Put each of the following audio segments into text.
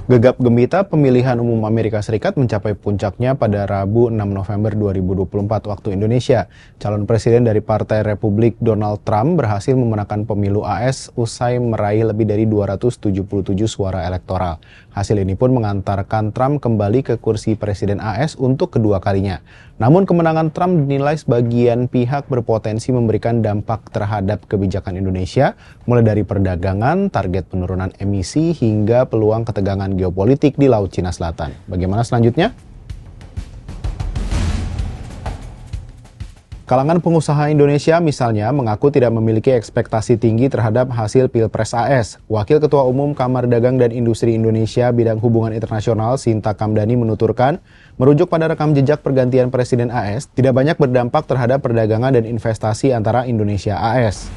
Gegap gempita pemilihan umum Amerika Serikat mencapai puncaknya pada Rabu 6 November 2024 waktu Indonesia. Calon presiden dari Partai Republik Donald Trump berhasil memenangkan pemilu AS usai meraih lebih dari 277 suara elektoral. Hasil ini pun mengantarkan Trump kembali ke kursi presiden AS untuk kedua kalinya. Namun kemenangan Trump dinilai sebagian pihak berpotensi memberikan dampak terhadap kebijakan Indonesia, mulai dari perdagangan, target penurunan emisi, hingga peluang ketegangan geopolitik di Laut Cina Selatan. Bagaimana selanjutnya? Kalangan pengusaha Indonesia misalnya mengaku tidak memiliki ekspektasi tinggi terhadap hasil Pilpres AS. Wakil Ketua Umum Kamar Dagang dan Industri Indonesia bidang hubungan internasional Sinta Kamdani menuturkan, merujuk pada rekam jejak pergantian Presiden AS, tidak banyak berdampak terhadap perdagangan dan investasi antara Indonesia AS.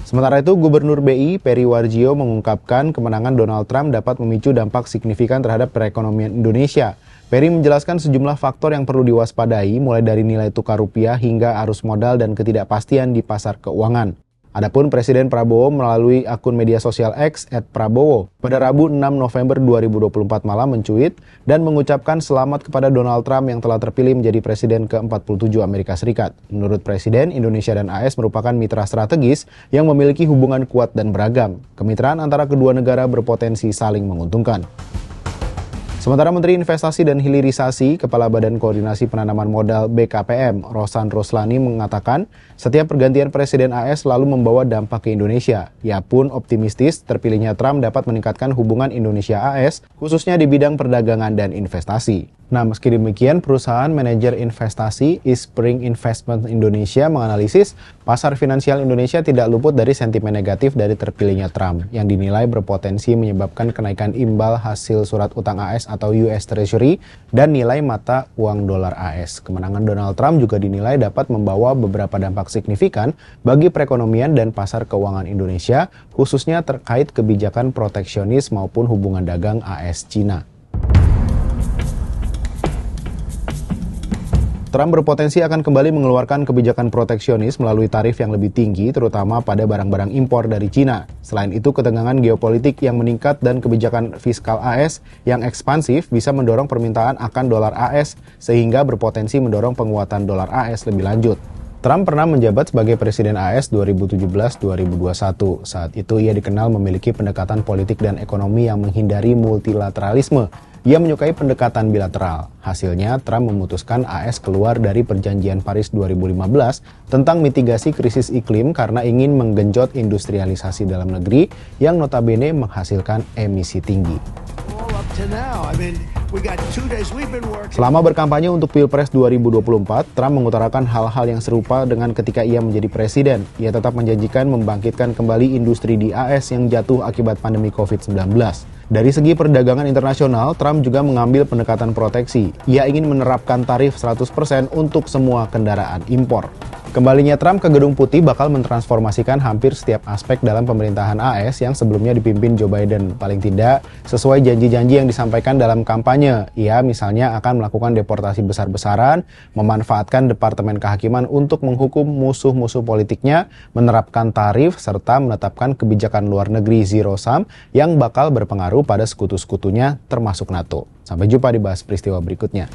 Sementara itu, Gubernur BI Peri Warjio mengungkapkan kemenangan Donald Trump dapat memicu dampak signifikan terhadap perekonomian Indonesia. Peri menjelaskan sejumlah faktor yang perlu diwaspadai, mulai dari nilai tukar rupiah hingga arus modal dan ketidakpastian di pasar keuangan. Adapun Presiden Prabowo melalui akun media sosial X @Prabowo pada Rabu 6 November 2024 malam mencuit dan mengucapkan selamat kepada Donald Trump yang telah terpilih menjadi Presiden ke-47 Amerika Serikat. Menurut Presiden, Indonesia dan AS merupakan mitra strategis yang memiliki hubungan kuat dan beragam. Kemitraan antara kedua negara berpotensi saling menguntungkan. Sementara Menteri Investasi dan Hilirisasi, Kepala Badan Koordinasi Penanaman Modal BKPM, Rosan Roslani mengatakan, setiap pergantian Presiden AS selalu membawa dampak ke Indonesia. Ia pun optimistis terpilihnya Trump dapat meningkatkan hubungan Indonesia-AS, khususnya di bidang perdagangan dan investasi. Nah, meski demikian, perusahaan manajer investasi Spring Investment Indonesia menganalisis pasar finansial Indonesia tidak luput dari sentimen negatif dari terpilihnya Trump, yang dinilai berpotensi menyebabkan kenaikan imbal hasil surat utang AS atau US Treasury dan nilai mata uang dolar AS. Kemenangan Donald Trump juga dinilai dapat membawa beberapa dampak signifikan bagi perekonomian dan pasar keuangan Indonesia, khususnya terkait kebijakan proteksionis maupun hubungan dagang AS-Cina. Trump berpotensi akan kembali mengeluarkan kebijakan proteksionis melalui tarif yang lebih tinggi, terutama pada barang-barang impor dari Cina. Selain itu, ketegangan geopolitik yang meningkat dan kebijakan fiskal AS yang ekspansif bisa mendorong permintaan akan dolar AS, sehingga berpotensi mendorong penguatan dolar AS lebih lanjut. Trump pernah menjabat sebagai Presiden AS 2017-2021. Saat itu ia dikenal memiliki pendekatan politik dan ekonomi yang menghindari multilateralisme. Ia menyukai pendekatan bilateral. Hasilnya, Trump memutuskan AS keluar dari Perjanjian Paris 2015 tentang mitigasi krisis iklim karena ingin menggenjot industrialisasi dalam negeri yang notabene menghasilkan emisi tinggi. Selama berkampanye untuk Pilpres 2024, Trump mengutarakan hal-hal yang serupa dengan ketika ia menjadi presiden. Ia tetap menjanjikan membangkitkan kembali industri di AS yang jatuh akibat pandemi COVID-19. Dari segi perdagangan internasional, Trump juga mengambil pendekatan proteksi. Ia ingin menerapkan tarif 100% untuk semua kendaraan impor. Kembalinya Trump ke Gedung Putih bakal mentransformasikan hampir setiap aspek dalam pemerintahan AS yang sebelumnya dipimpin Joe Biden. Paling tidak, sesuai janji-janji yang disampaikan dalam kampanye, ia misalnya akan melakukan deportasi besar-besaran, memanfaatkan Departemen Kehakiman untuk menghukum musuh-musuh politiknya, menerapkan tarif, serta menetapkan kebijakan luar negeri Zero Sum yang bakal berpengaruh pada sekutu-sekutunya termasuk NATO. Sampai jumpa di Bahas Peristiwa berikutnya.